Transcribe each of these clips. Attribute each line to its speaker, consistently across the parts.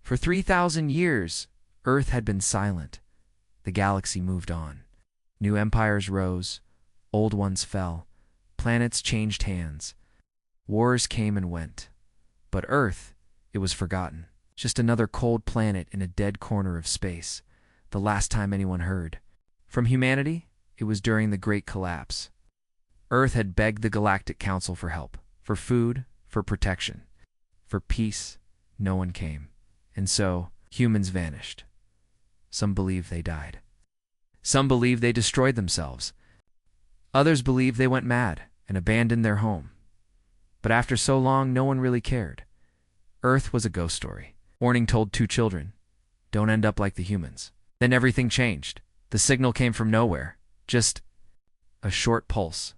Speaker 1: For 3,000 years, Earth had been silent. The galaxy moved on. New empires rose, old ones fell, planets changed hands. Wars came and went. But Earth, it was forgotten. Just another cold planet in a dead corner of space. The last time anyone heard. From humanity, it was during the Great Collapse. Earth had begged the Galactic Council for help, for food, for protection. For peace, no one came. And so, humans vanished. Some believe they died. Some believe they destroyed themselves. Others believe they went mad and abandoned their home. But after so long, no one really cared. Earth was a ghost story. Warning told two children, don't end up like the humans. Then everything changed. The signal came from nowhere. Just a short pulse.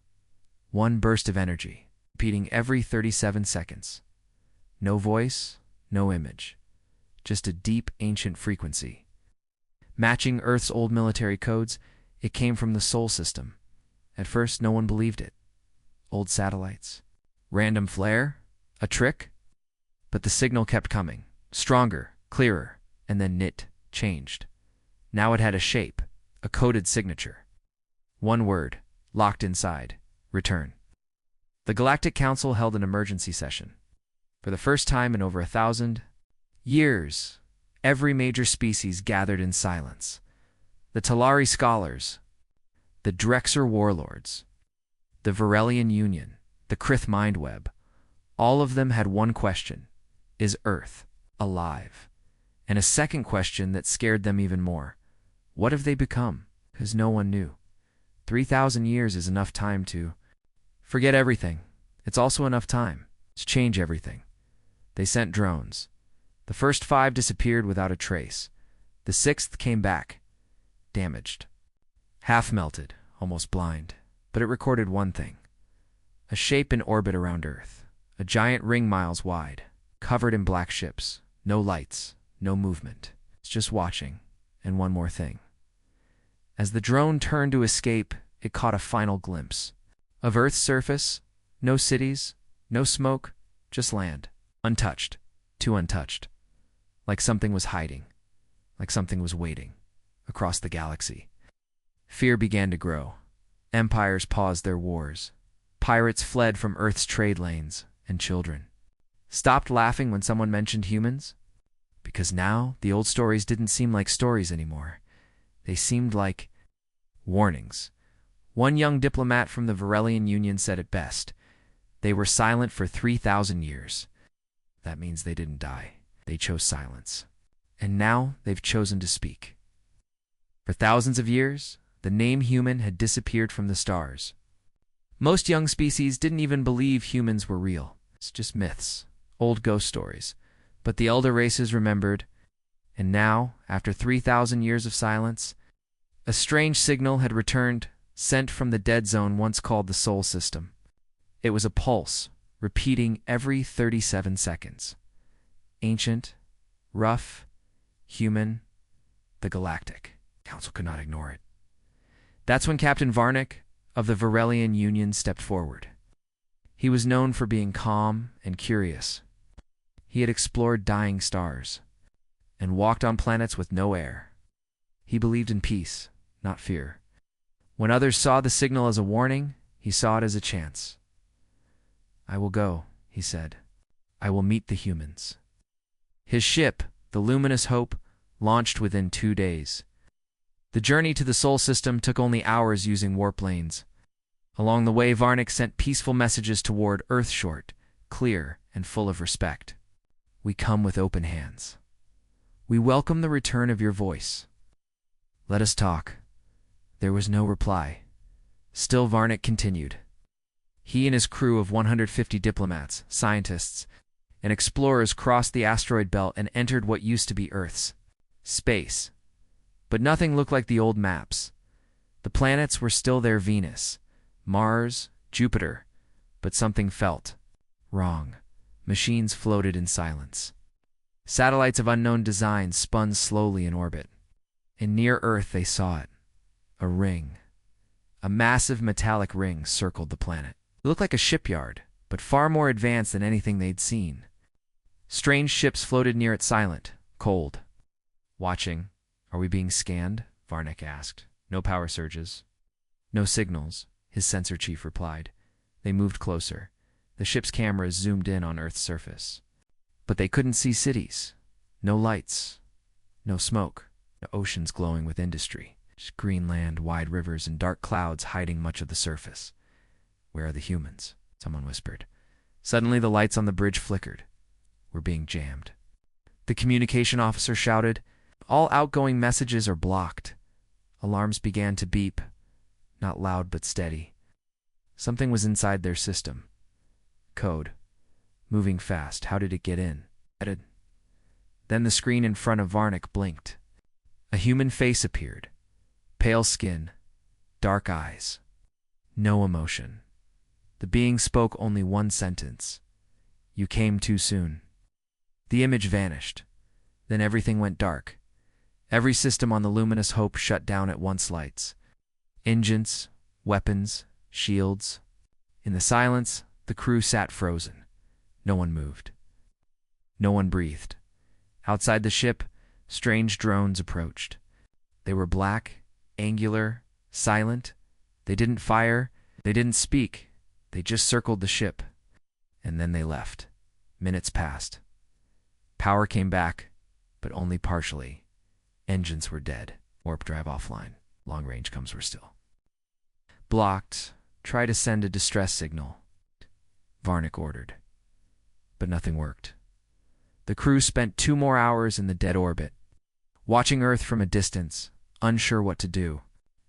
Speaker 1: One burst of energy, repeating every 37 seconds. No voice, no image. Just a deep, ancient frequency. Matching Earth's old military codes, it came from the Sol system. At first, no one believed it. Old satellites. Random flare? A trick? But the signal kept coming. Stronger, clearer, and then it changed. Now it had a shape, a coded signature. One word, locked inside. Return. The Galactic Council held an emergency session. For the first time in over 1,000 years, every major species gathered in silence. The Talari scholars, the Drexer warlords, the Varelian Union, the Krith Mindweb, all of them had one question: is Earth alive? And a second question that scared them even more: what have they become? Because no one knew. 3,000 years is enough time to forget everything. It's also enough time to change everything. They sent drones. The first 5 disappeared without a trace. The 6th came back, damaged, half melted, almost blind. But it recorded one thing: a shape in orbit around Earth, a giant ring miles wide, covered in black ships, no lights, no movement. It's just watching. And one more thing. As the drone turned to escape, it caught a final glimpse of Earth's surface. No cities, no smoke, just land. Untouched, too untouched. Like something was hiding, like something was waiting, across the galaxy. Fear began to grow. Empires paused their wars. Pirates fled from Earth's trade lanes, and children stopped laughing when someone mentioned humans. Because now, the old stories didn't seem like stories anymore. They seemed like warnings. One young diplomat from the Varelian Union said it best: they were silent for 3,000 years. That means they didn't die. They chose silence. And now they've chosen to speak. For thousands of years, the name human had disappeared from the stars. Most young species didn't even believe humans were real. It's just myths, old ghost stories. But the elder races remembered. And now, after 3,000 years of silence, a strange signal had returned, sent from the dead zone once called the Sol system. It was a pulse, repeating every 37 seconds. Ancient, rough, human, the Galactic Council could not ignore it. That's when Captain Varnick of the Varelian Union stepped forward. He was known for being calm and curious. He had explored dying stars and walked on planets with no air. He believed in peace, not fear. When others saw the signal as a warning, he saw it as a chance. "I will go," he said. "I will meet the humans." His ship, the Luminous Hope, launched within 2 days. The journey to the Sol system took only hours using warp lanes. Along the way, Varnick sent peaceful messages toward Earth, short, clear, and full of respect. "We come with open hands. We welcome the return of your voice. Let us talk." There was no reply. Still, Varnick continued. He and his crew of 150 diplomats, scientists, and explorers crossed the asteroid belt and entered what used to be Earth's space. But nothing looked like the old maps. The planets were still there: Venus, Mars, Jupiter, but something felt wrong. Machines floated in silence. Satellites of unknown design spun slowly in orbit. And near Earth they saw it. A ring. A massive metallic ring circled the planet. It looked like a shipyard, but far more advanced than anything they'd seen. Strange ships floated near it, silent, cold. Watching. Are we being scanned? Varnick asked. No power surges. No signals, his sensor chief replied. They moved closer. The ship's cameras zoomed in on Earth's surface. But they couldn't see cities. No lights. No smoke. No oceans glowing with industry. Just green land, wide rivers, and dark clouds hiding much of the surface. Where are the humans? Someone whispered. Suddenly the lights on the bridge flickered. We're being jammed. The communication officer shouted, all outgoing messages are blocked. Alarms began to beep, not loud but steady. Something was inside their system. Code. Moving fast. How did it get in? Then the screen in front of Varnick blinked. A human face appeared. Pale skin, dark eyes, no emotion. The being spoke only one sentence. You came too soon. The image vanished. Then everything went dark. Every system on the luminous Hope shut down at once. Lights, engines, weapons, shields. In the silence, the crew sat frozen. No one moved. No one breathed. Outside the ship, strange drones approached. They were black, angular, silent. They didn't fire. They didn't speak. They just circled the ship. And then they left. Minutes passed. Power came back, but only partially. Engines were dead. Warp drive offline. Long-range comms were still. Blocked. Try to send a distress signal. Varnick ordered. But nothing worked. The crew spent 2 more hours in the dead orbit, watching Earth from a distance, unsure what to do.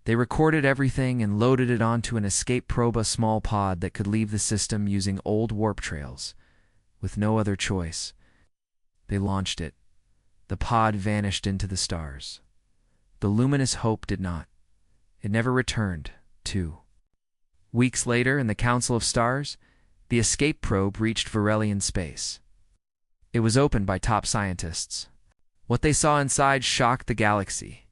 Speaker 1: They recorded everything and loaded it onto an escape probe, a small pod that could leave the system using old warp trails. With no other choice, they launched it. The pod vanished into the stars. The luminous Hope did not. It never returned, too. Weeks later, in the Council of Stars, the escape probe reached Varelian space. It was opened by top scientists. What they saw inside shocked the galaxy.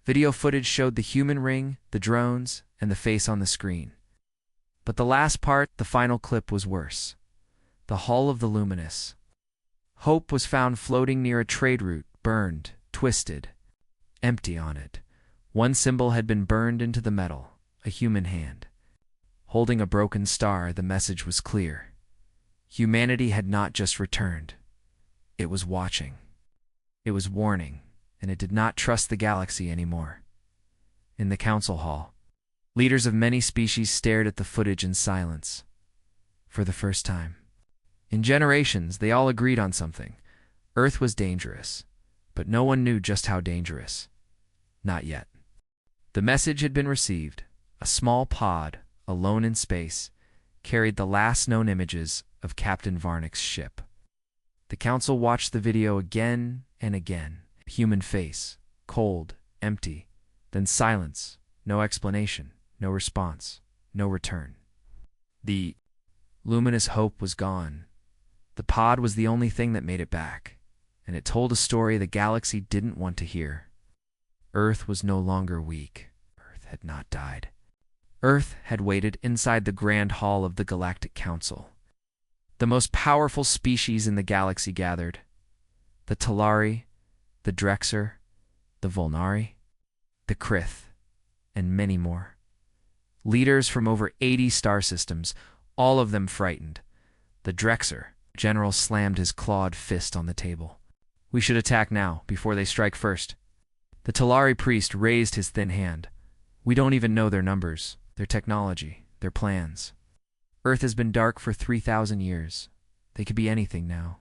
Speaker 1: Video footage showed the human ring, the drones, and the face on the screen. But the last part, the final clip, was worse. The hull of the luminous Hope was found floating near a trade route, burned, twisted, empty on it. One symbol had been burned into the metal, a human hand. Holding a broken star, the message was clear. Humanity had not just returned. It was watching. It was warning, and it did not trust the galaxy anymore. In the council hall, leaders of many species stared at the footage in silence. For the first time. In generations, they all agreed on something. Earth was dangerous, but no one knew just how dangerous. Not yet. The message had been received. A small pod, alone in space, carried the last known images of Captain Varnick's ship. The council watched the video again and again. Human face, cold, empty, then silence, no explanation, no response, no return. The luminous Hope was gone. The pod was the only thing that made it back, and it told a story the galaxy didn't want to hear. Earth was no longer weak. Earth had not died. Earth had waited inside the grand hall of the Galactic Council. The most powerful species in the galaxy gathered. The Talari, the Drexer, the Volnari, the Krith, and many more. Leaders from over 80 star systems, all of them frightened. The Drexer general slammed his clawed fist on the table. We should attack now, before they strike first. The Talari priest raised his thin hand. We don't even know their numbers, their technology, their plans. Earth has been dark for 3,000 years. They could be anything now.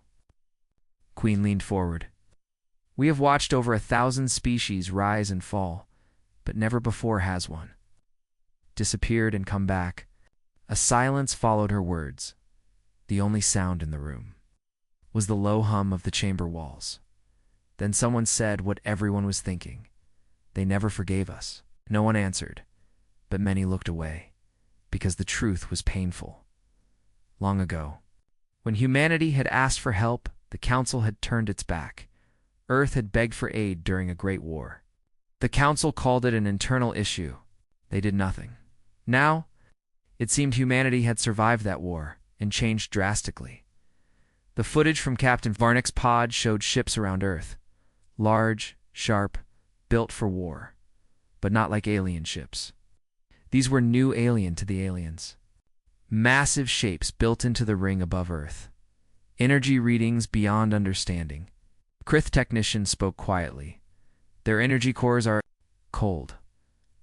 Speaker 1: Queen leaned forward. We have watched over 1,000 species rise and fall, but never before has one. Disappeared and come back. A silence followed her words. The only sound in the room was the low hum of the chamber walls. Then someone said what everyone was thinking. They never forgave us. No one answered, but many looked away, because the truth was painful. Long ago, when humanity had asked for help, the council had turned its back. Earth had begged for aid during a great war. The council called it an internal issue. They did nothing. Now, it seemed humanity had survived that war and changed drastically. The footage from Captain Varnick's pod showed ships around Earth, large, sharp, built for war, but not like alien ships. These were new alien to the aliens. Massive shapes built into the ring above Earth. Energy readings beyond understanding. Krith technicians spoke quietly. Their energy cores are cold.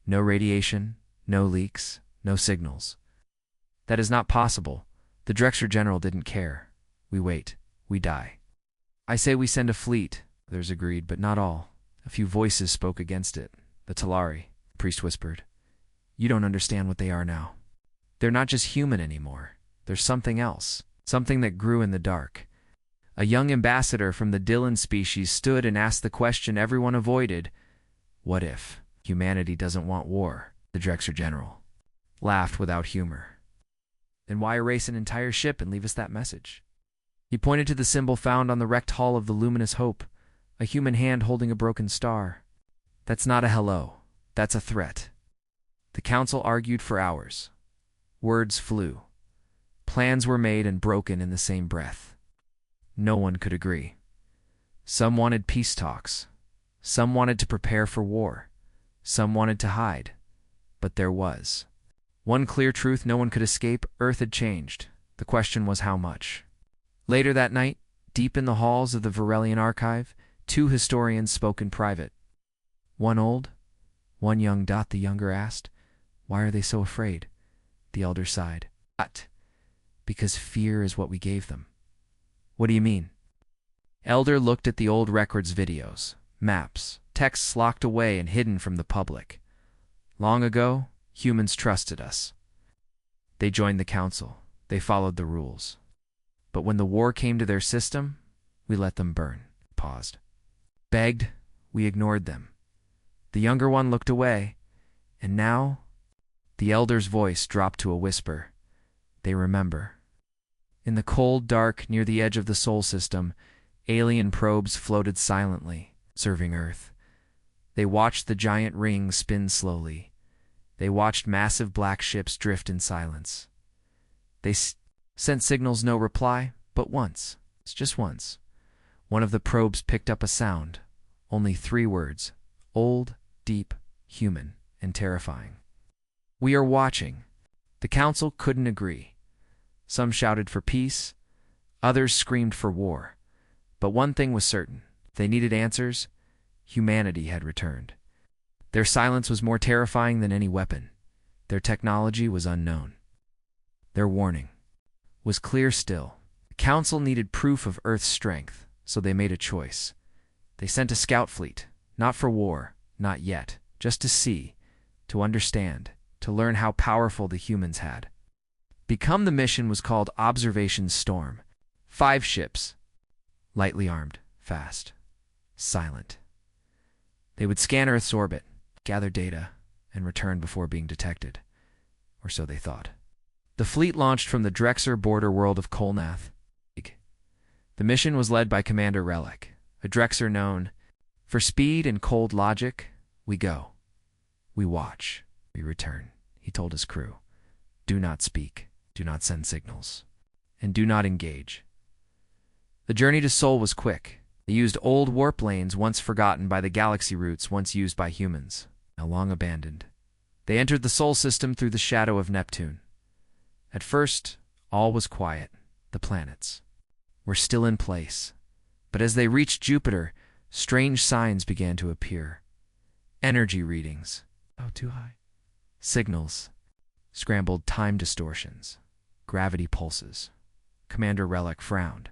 Speaker 1: No radiation, no leaks, no signals. That is not possible. The Director General didn't care. We wait. We die. I say we send a fleet, others agreed, but not all. A few voices spoke against it. The Talari, the priest whispered. You don't understand what they are now. They're not just human anymore. There's something else. Something that grew in the dark. A young ambassador from the Dylan species stood and asked the question everyone avoided. What if humanity doesn't want war? The Director General laughed without humor. Then why erase an entire ship and leave us that message? He pointed to the symbol found on the wrecked hull of the Luminous Hope, a human hand holding a broken star. That's not a hello. That's a threat. The council argued for hours. Words flew. Plans were made and broken in the same breath. No one could agree. Some wanted peace talks. Some wanted to prepare for war. Some wanted to hide. But there was one clear truth no one could escape. Earth had changed. The question was how much. Later that night, deep in the halls of the Varelian archive, two historians spoke in private. One old, one young. The younger asked, "Why are they so afraid?" The elder sighed. Because fear is what we gave them." "What do you mean?" Elder looked at the old records, videos, maps, texts locked away and hidden from the public. Long ago, humans trusted us. They joined the council. They followed the rules. But when the war came to their system, we let them burn. Paused. Begged, we ignored them. The younger one looked away, and now, the elder's voice dropped to a whisper. They remember. In the cold dark near the edge of the Sol system, alien probes floated silently, serving Earth. They watched the giant rings spin slowly. They watched massive black ships drift in silence. They sent signals, no reply, but once, just once. One of the probes picked up a sound, only 3 words, old, deep, human, and terrifying. We are watching. The council couldn't agree. Some shouted for peace, others screamed for war. But one thing was certain. If they needed answers, humanity had returned. Their silence was more terrifying than any weapon. Their technology was unknown. Their warning was clear still. The council needed proof of Earth's strength, so they made a choice. They sent a scout fleet, not for war, not yet, just to see, to understand, to learn how powerful the humans had become. The mission was called Observation Storm. 5 ships, lightly armed, fast, silent. They would scan Earth's orbit, gather data, and return before being detected. Or so they thought. The fleet launched from the Drexer border world of Kolnath. The mission was led by Commander Relic, a Drexer known for speed and cold logic. We go. We watch. We return, he told his crew. Do not speak. Do not send signals. And do not engage. The journey to Sol was quick. They used old warp lanes once forgotten by the galaxy routes once used by humans, now long abandoned. They entered the Sol system through the shadow of Neptune. At first, all was quiet. The planets were still in place. But as they reached Jupiter, strange signs began to appear. Energy readings. Oh, too high. Signals. Scrambled time distortions. Gravity pulses. Commander Relic frowned.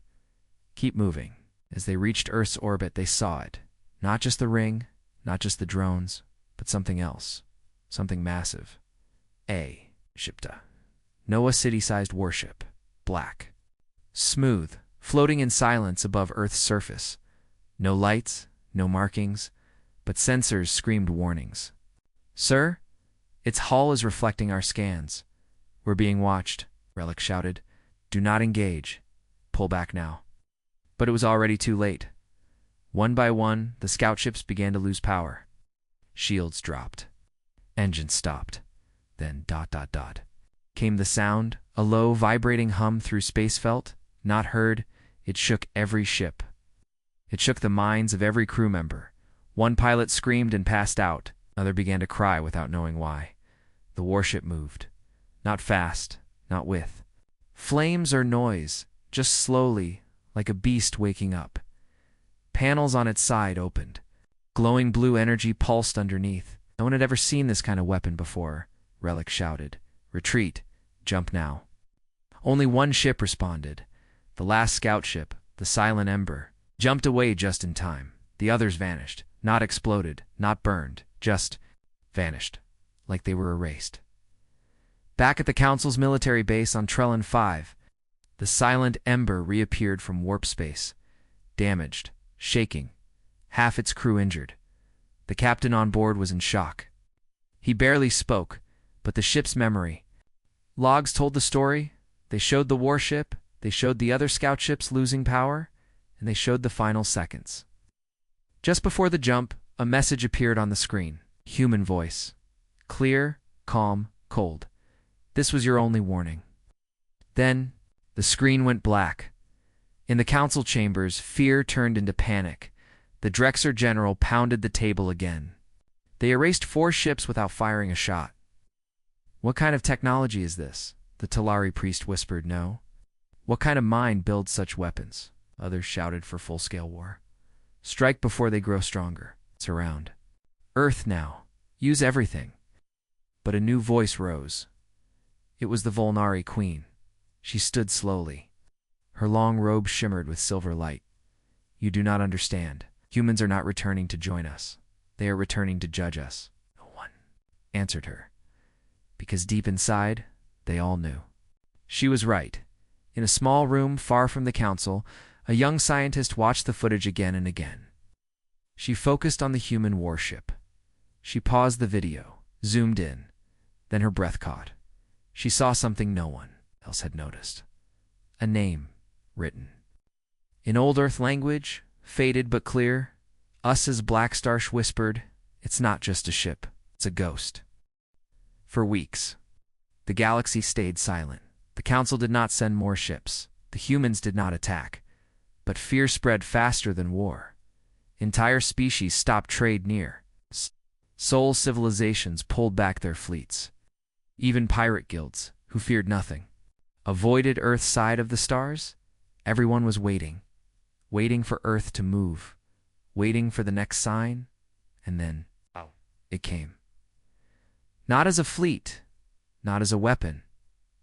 Speaker 1: Keep moving. As they reached Earth's orbit, they saw it. Not just the ring, not just the drones, but something else. Something massive. A. Shipta. Noah city-sized warship. Black. Smooth. Floating in silence above Earth's surface. No lights, no markings, but sensors screamed warnings. Sir, its hull is reflecting our scans. We're being watched, Relic shouted. Do not engage. Pull back now. But it was already too late. One by one, the scout ships began to lose power. Shields dropped. Engines stopped. Then ... came the sound, a low, vibrating hum through space felt. Not heard, it shook every ship. It shook the minds of every crew member. One pilot screamed and passed out. Another began to cry without knowing why. The warship moved. Not fast, not with flames or noise, just slowly, like a beast waking up. Panels on its side opened. Glowing blue energy pulsed underneath. No one had ever seen this kind of weapon before, Relic shouted. Retreat. Jump now. Only one ship responded. The last scout ship, the Silent Ember, jumped away just in time. The others vanished. Not exploded, not burned, just vanished, like they were erased. Back at the Council's military base on Trellin 5, the Silent Ember reappeared from warp space, damaged, shaking, half its crew injured. The captain on board was in shock. He barely spoke, but the ship's memory. Logs told the story. They showed the warship, they showed the other scout ships losing power, and they showed the final seconds. Just before the jump, a message appeared on the screen. Human voice. Clear, calm, cold. This was your only warning. Then, the screen went black. In the council chambers, fear turned into panic. The Drexer general pounded the table again. They erased 4 ships without firing a shot. What kind of technology is this? The Talari priest whispered no. What kind of mind builds such weapons? Others shouted for full-scale war. Strike before they grow stronger. It's around. Earth now. Use everything. But a new voice rose. It was the Volnari queen. She stood slowly. Her long robe shimmered with silver light. You do not understand. Humans are not returning to join us. They are returning to judge us. No one answered her. Because deep inside, they all knew. She was right. In a small room far from the council, a young scientist watched the footage again and again. She focused on the human warship. She paused the video, zoomed in. Then her breath caught. She saw something no one else had noticed. A name written. In Old Earth language, faded but clear, Us's Blackstarsh whispered, it's not just a ship, it's a ghost. For weeks, the galaxy stayed silent. The council did not send more ships. The humans did not attack. But fear spread faster than war. Entire species stopped trade near. Soul civilizations pulled back their fleets. Even pirate guilds, who feared nothing, avoided Earth's side of the stars. Everyone was waiting. Waiting for Earth to move. Waiting for the next sign. And then, it came. Not as a fleet, not as a weapon,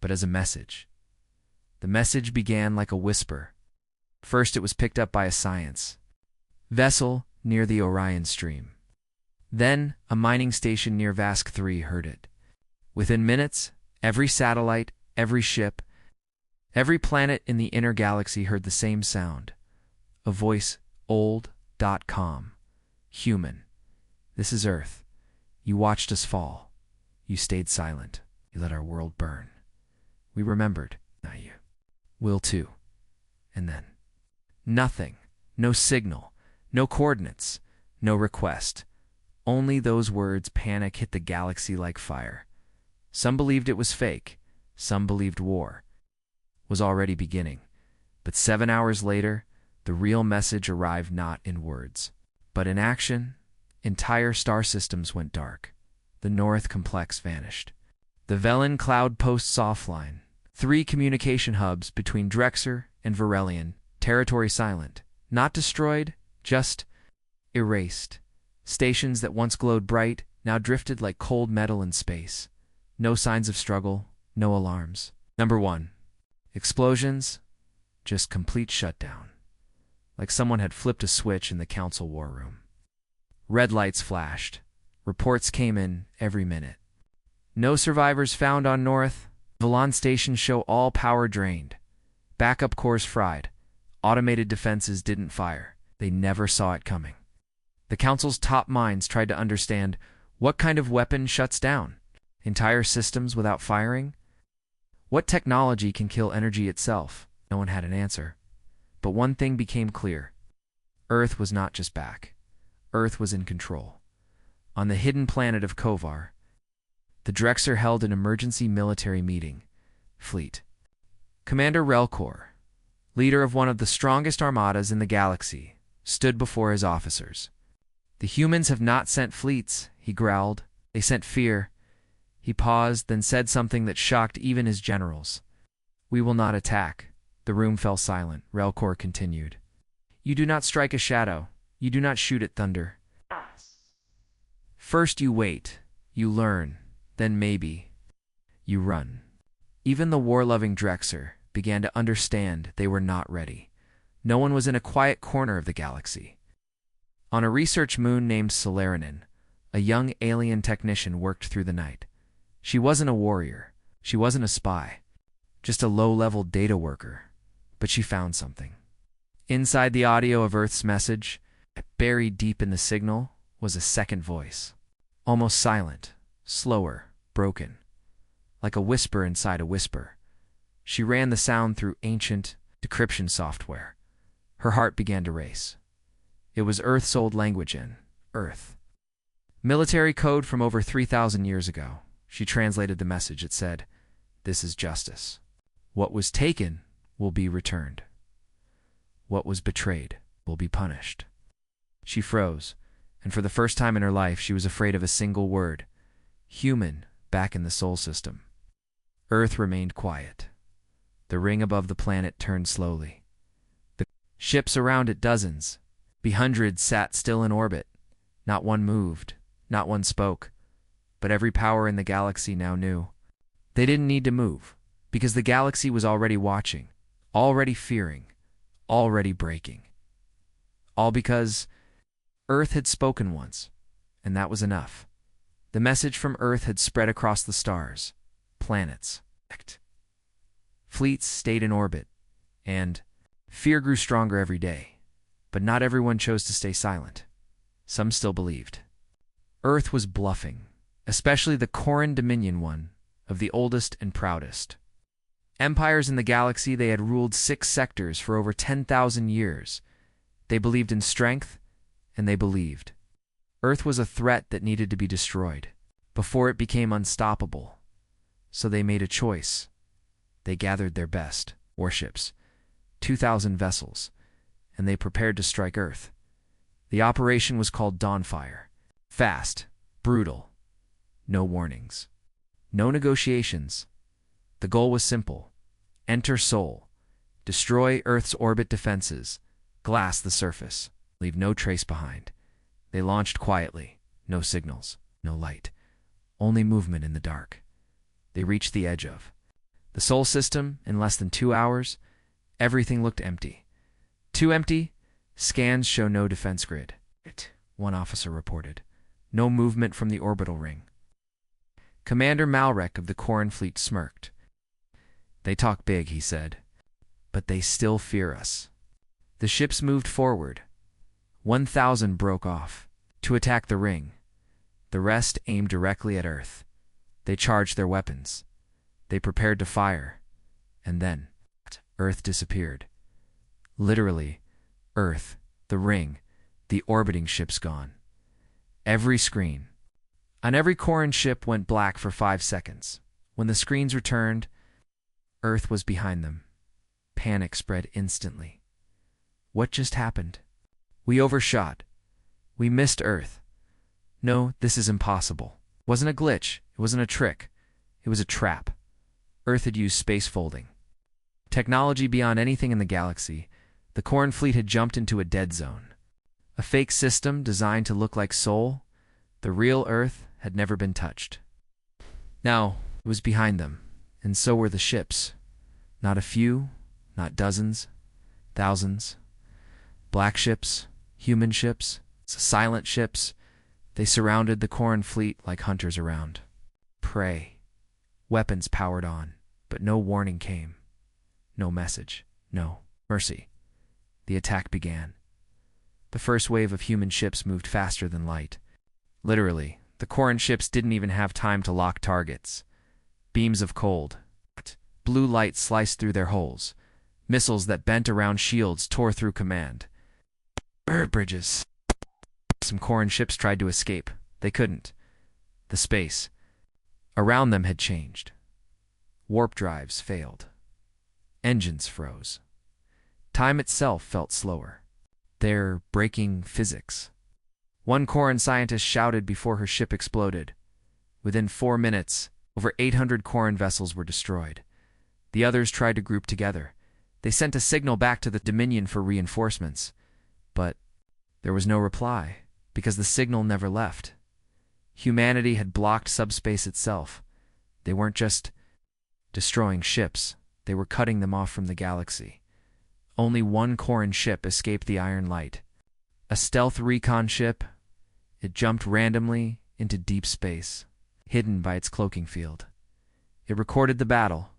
Speaker 1: but as a message. The message began like a whisper. First it was picked up by a science vessel near the Orion Stream. Then a mining station near Vask 3 heard it. Within minutes, every satellite, every ship, every planet in the inner galaxy heard the same sound. A voice, old.com. Human. This is Earth. You watched us fall. You stayed silent. You let our world burn. We remembered. Now you will too. And then nothing. No signal. No coordinates. No request. Only those words. Panic hit the galaxy like fire. Some believed it was fake. Some believed war was already beginning. But 7 hours later, the real message arrived not in words, but in action. Entire star systems went dark. The North Complex vanished. The Velen cloud posts offline. 3 communication hubs between Drexer and Varelian. Territory silent. Not destroyed, just erased. Stations that once glowed bright now drifted like cold metal in space. No signs of struggle, no alarms. Number 1. Explosions, just complete shutdown. Like someone had flipped a switch in the council war room. Red lights flashed. Reports came in every minute. No survivors found on North. Valon stations show all power drained. Backup cores fried. Automated defenses didn't fire. They never saw it coming. The council's top minds tried to understand what kind of weapon shuts down entire systems without firing. What technology can kill energy itself? No one had an answer. But one thing became clear. Earth was not just back. Earth was in control. On the hidden planet of Kovar, the Drexer held an emergency military meeting. Fleet. Commander Relkor, leader of one of the strongest armadas in the galaxy, stood before his officers. "The humans have not sent fleets," he growled. "They sent fear." He paused, then said something that shocked even his generals. "We will not attack." The room fell silent. Relkor continued. "You do not strike a shadow. You do not shoot at thunder. First you wait, you learn, then maybe you run." Even the war-loving Drexer began to understand they were not ready. No one was in a quiet corner of the galaxy. On a research moon named Seragon, a young alien technician worked through the night. She wasn't a warrior. She wasn't a spy. Just a low-level data worker. But she found something. Inside the audio of Earth's message, buried deep in the signal, was a second voice. Almost silent, slower, broken. Like a whisper inside a whisper. She ran the sound through ancient decryption software. Her heart began to race. It was Earth's old language in Earth. Military code from over 3,000 years ago. She translated the message. It said, "This is justice. What was taken will be returned. What was betrayed will be punished." She froze, and for the first time in her life she was afraid of a single word. Human back in the Sol system. Earth remained quiet. The ring above the planet turned slowly. The ships around it, dozens, be hundreds, sat still in orbit. Not one moved, not one spoke. But every power in the galaxy now knew. They didn't need to move, because the galaxy was already watching, already fearing, already breaking. All because Earth had spoken once, and that was enough. The message from Earth had spread across the stars, planets. Fleets stayed in orbit, and fear grew stronger every day. But not everyone chose to stay silent. Some still believed. Earth was bluffing, especially the Corran Dominion one, of the oldest and proudest. Empires in the galaxy, they had ruled 6 sectors for over 10,000 years. They believed in strength, and they believed. Earth was a threat that needed to be destroyed, before it became unstoppable. So they made a choice. They gathered their best, warships, 2,000 vessels, and they prepared to strike Earth. The operation was called Dawnfire. Fast, brutal, no warnings, no negotiations. The goal was simple. Enter Sol, destroy Earth's orbit defenses, glass the surface, leave no trace behind. They launched quietly, no signals, no light, only movement in the dark. They reached the edge of the Sol system in less than 2 hours. Everything looked empty. Too empty. Scans show no defense grid. One officer reported. No movement from the orbital ring. Commander Malrek of the Corran fleet smirked. "They talk big," he said, "but they still fear us." The ships moved forward. 1,000 broke off to attack the ring. The rest aimed directly at Earth. They charged their weapons. They prepared to fire. And then Earth disappeared. Literally, Earth, the ring, the orbiting ships gone. Every screen on every Corran ship went black for 5 seconds. When the screens returned, Earth was behind them. Panic spread instantly. What just happened? We overshot. We missed Earth. No, this is impossible. It wasn't a glitch. It wasn't a trick. It was a trap. Earth had used space folding. Technology beyond anything in the galaxy. The Corran fleet had jumped into a dead zone. A fake system designed to look like Sol. The real Earth had never been touched. Now, it was behind them, and so were the ships. Not a few, not dozens, thousands. Black ships, human ships, silent ships. They surrounded the Corran fleet like hunters around. Prey. Weapons powered on, but no warning came. No message. No mercy. The attack began. The first wave of human ships moved faster than light. Literally, the Corran ships didn't even have time to lock targets. Beams of cold, blue light sliced through their hulls. Missiles that bent around shields tore through command. Bridges. Some Corran ships tried to escape. They couldn't. The space around them had changed. Warp drives failed. Engines froze. Time itself felt slower. They're breaking physics. One Corran scientist shouted before her ship exploded. Within 4 minutes, over 800 Corran vessels were destroyed. The others tried to group together. They sent a signal back to the Dominion for reinforcements. But there was no reply, because the signal never left. Humanity had blocked subspace itself. They weren't just destroying ships, they were cutting them off from the galaxy. Only one Corran ship escaped the iron light. A stealth recon ship. It jumped randomly into deep space, hidden by its cloaking field. It recorded the battle.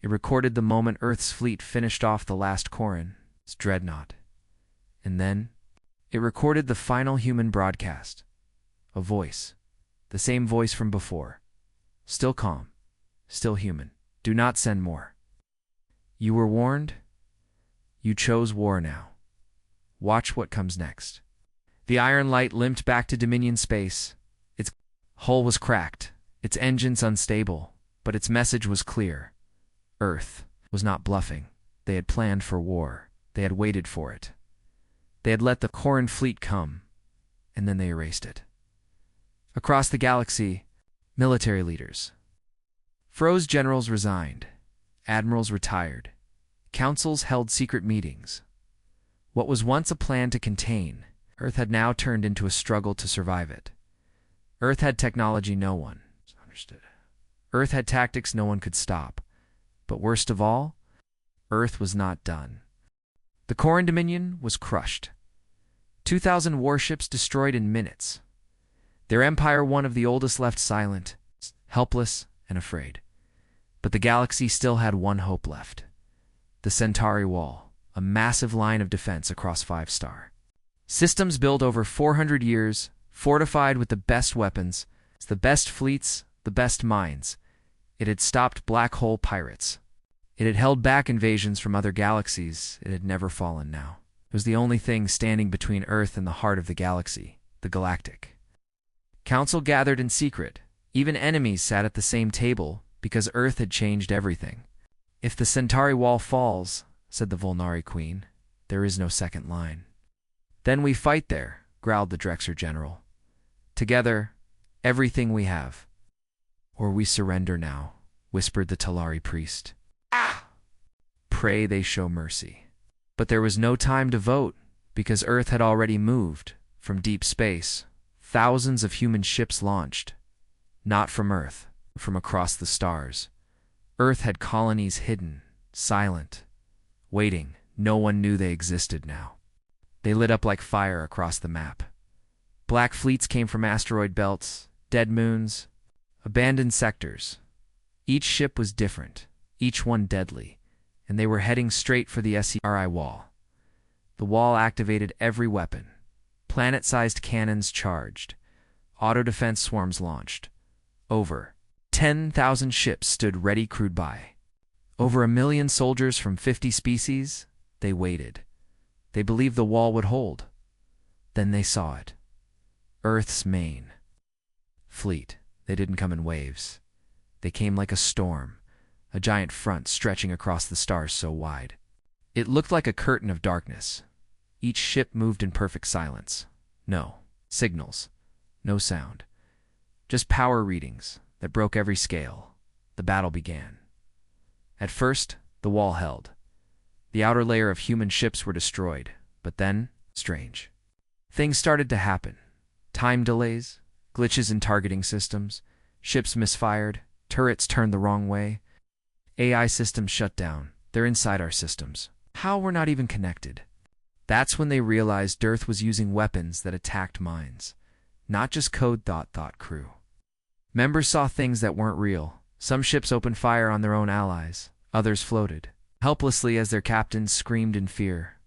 Speaker 1: It recorded the moment Earth's fleet finished off the last Corran's dreadnought. And then, it recorded the final human broadcast. A voice. The same voice from before. Still calm. Still human. Do not send more. You were warned. You chose war now. Watch what comes next. The iron light limped back to Dominion space. Its hull was cracked, its engines unstable, but its message was clear. Earth was not bluffing. They had planned for war. They had waited for it. They had let the Corran fleet come, and then they erased it. Across the galaxy, military leaders froze. Generals resigned. Admirals retired. Councils held secret meetings. What was once a plan to contain, Earth had now turned into a struggle to survive it. Earth had technology no one understood. Earth had tactics no one could stop. But worst of all, Earth was not done. The Corran Dominion was crushed. 2,000 warships destroyed in minutes. Their empire, one of the oldest, left silent, helpless, and afraid. But the galaxy still had one hope left. The Centauri Wall, a massive line of defense across 5-star. Systems built over 400 years, fortified with the best weapons, the best fleets, the best mines. It had stopped black hole pirates. It had held back invasions from other galaxies. It had never fallen now. It was the only thing standing between Earth and the heart of the galaxy, the Galactic. Council gathered in secret. Even enemies sat at the same table, because Earth had changed everything. If the Centauri Wall falls, said the Volnari Queen, there is no second line. Then we fight there, growled the Drexer general. Together, everything we have. Or we surrender now, whispered the Talari priest. Ah! Pray they show mercy. But there was no time to vote, because Earth had already moved. From deep space, thousands of human ships launched. Not from Earth, from across the stars. Earth had colonies hidden, silent, waiting. No one knew they existed now. They lit up like fire across the map. Black fleets came from asteroid belts, dead moons, abandoned sectors. Each ship was different, each one deadly, and they were heading straight for the SCRI wall. The wall activated every weapon. Planet-sized cannons charged. Auto-defense swarms launched. Over 10,000 ships stood ready, crewed by. Over 1 million soldiers from 50 species. They waited. They believed the wall would hold. Then they saw it. Earth's main fleet. They didn't come in waves. They came like a storm, a giant front stretching across the stars so wide. It looked like a curtain of darkness. Each ship moved in perfect silence. No signals, no sound. Just power readings that broke every scale. The battle began. At first, the wall held. The outer layer of human ships were destroyed, but then, strange things started to happen. Time delays, glitches in targeting systems, ships misfired, turrets turned the wrong way. AI systems shut down. They're inside our systems. How we're not even connected? That's when they realized Earth was using weapons that attacked minds, not just code. Crew members saw things that weren't real. Some ships opened fire on their own allies. Others floated helplessly as their captains screamed in fear.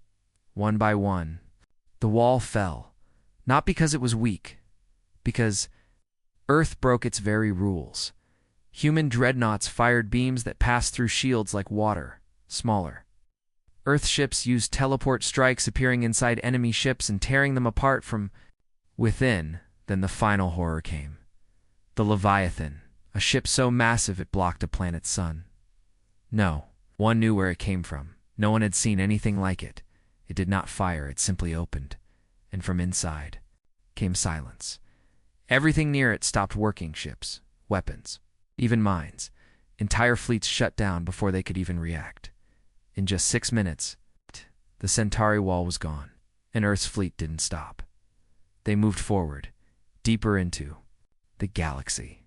Speaker 1: One by one, the wall fell, not because it was weak, because Earth broke its very rules. Human dreadnoughts fired beams that passed through shields like water, smaller. Earth ships used teleport strikes, appearing inside enemy ships and tearing them apart from within. Then the final horror came. The Leviathan, a ship so massive it blocked a planet's sun. No one knew where it came from. No one had seen anything like it. It did not fire, it simply opened, and from inside came silence. Everything near it stopped working: ships, weapons, even mines. Entire fleets shut down before they could even react. In just 6 minutes, the Centauri wall was gone, and Earth's fleet didn't stop. They moved forward, deeper into the galaxy.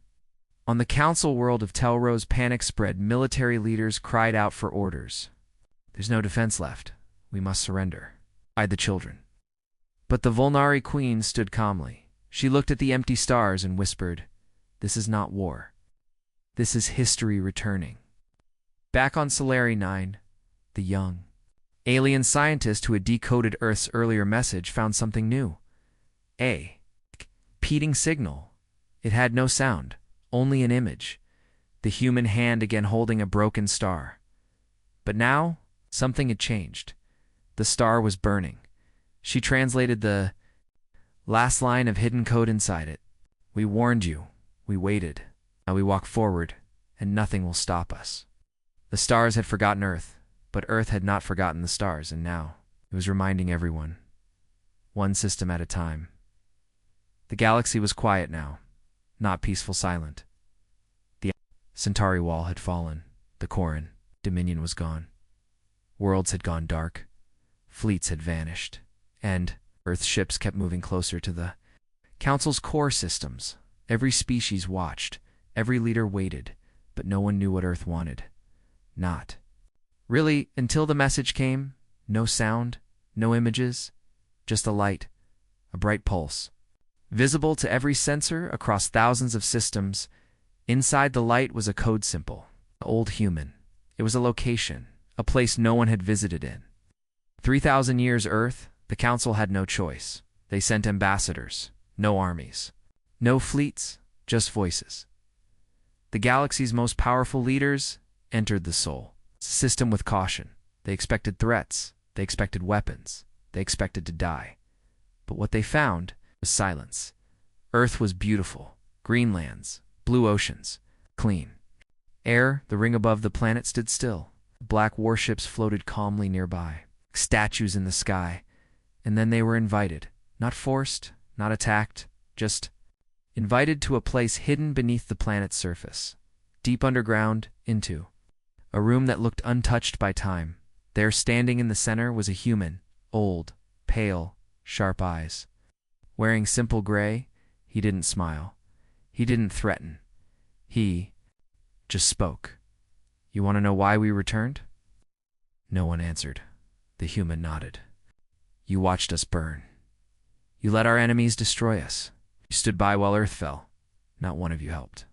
Speaker 1: On the council world of Telrose, panic spread. Military leaders cried out for orders. "There's no defense left. We must surrender," cried the children. But the Volnari queen stood calmly. She looked at the empty stars and whispered, "This is not war. This is history returning." Back on Solari 9, the young alien scientist who had decoded Earth's earlier message found something new. A repeating signal. It had no sound, only an image. The human hand again holding a broken star. But now, something had changed. The star was burning. She translated the last line of hidden code inside it. "We warned you. We waited. Now we walk forward, and nothing will stop us." The stars had forgotten Earth, but Earth had not forgotten the stars, and now it was reminding everyone, one system at a time. The galaxy was quiet now, not peaceful, silent. The Centauri wall had fallen. The Corin dominion was gone. Worlds had gone dark. Fleets had vanished. And Earth's ships kept moving closer to the Council's core systems. Every species watched. Every leader waited. But no one knew what Earth wanted. Not really, until the message came. No sound, no images, just a light, a bright pulse. Visible to every sensor across thousands of systems, inside the light was a code symbol. Old human. It was a location, a place no one had visited in. 3,000 years Earth, the Council had no choice. They sent ambassadors, no armies, no fleets, just voices. The galaxy's most powerful leaders entered the Sol system with caution. They expected threats, they expected weapons, they expected to die. But what they found was silence. Earth was beautiful. Green lands, blue oceans, clean air. The ring above the planet stood still. Black warships floated calmly nearby. Statues in the sky. And then they were invited. Not forced, not attacked, just invited to a place hidden beneath the planet's surface. Deep underground, into a room that looked untouched by time. There, standing in the center, was a human. Old, pale, sharp eyes. Wearing simple gray, he didn't smile. He didn't threaten. He just spoke. "You want to know why we returned?" No one answered. The human nodded. "You watched us burn. You let our enemies destroy us. You stood by while Earth fell. Not one of you helped.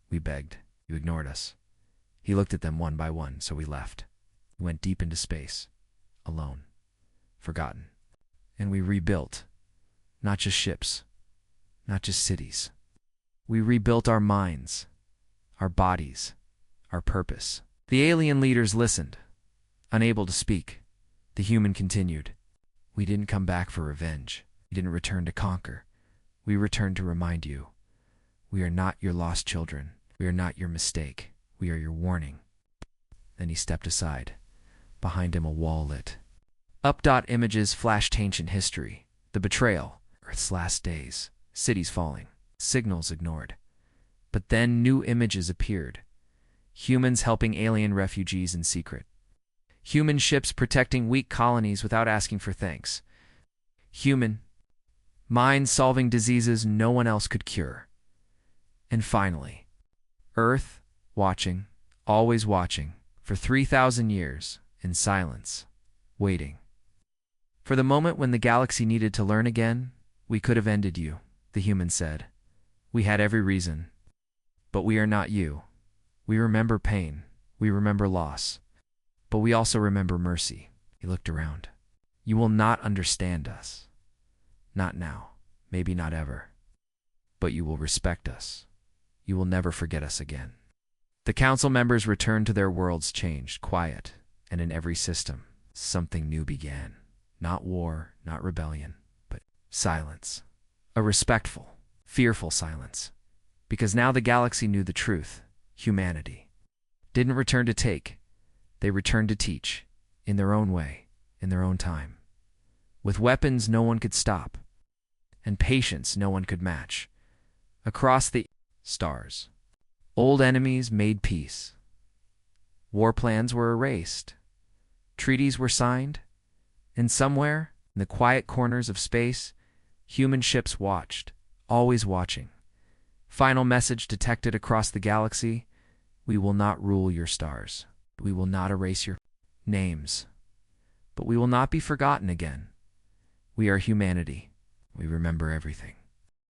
Speaker 1: We begged. You ignored us." He looked at them one by one, so we left. We went deep into space. Alone. Forgotten. And we rebuilt. Not just ships. Not just cities. We rebuilt our minds. Our bodies. Our purpose. The alien leaders listened. Unable to speak. The human continued. "We didn't come back for revenge. We didn't return to conquer. We returned to remind you. We are not your lost children. We are not your mistake. We are your warning." Then he stepped aside. Behind him a wall lit. Up. Images flashed: ancient history. The betrayal. Earth's last days. Cities falling. Signals ignored. But then new images appeared. Humans helping alien refugees in secret. Human ships protecting weak colonies without asking for thanks. Human minds solving diseases no one else could cure. And finally, Earth watching, always watching, for 3,000 years, in silence, waiting. For the moment when the galaxy needed to learn again, "We could have ended you," the human said. "We had every reason. But we are not you. We remember pain. We remember loss. But we also remember mercy." He looked around. "You will not understand us. Not now. Maybe not ever. But you will respect us. You will never forget us again." The council members returned to their worlds, changed, quiet, and in every system, something new began. Not war, not rebellion, but silence. A respectful, fearful silence. Because now the galaxy knew the truth. Humanity didn't return to take. They returned to teach, in their own way, in their own time. With weapons no one could stop, and patience no one could match. Across the stars, old enemies made peace. War plans were erased. Treaties were signed, and somewhere, in the quiet corners of space, human ships watched, always watching. Final message detected across the galaxy: we will not rule your stars. We will not erase your names. But we will not be forgotten again. We are humanity. We remember everything.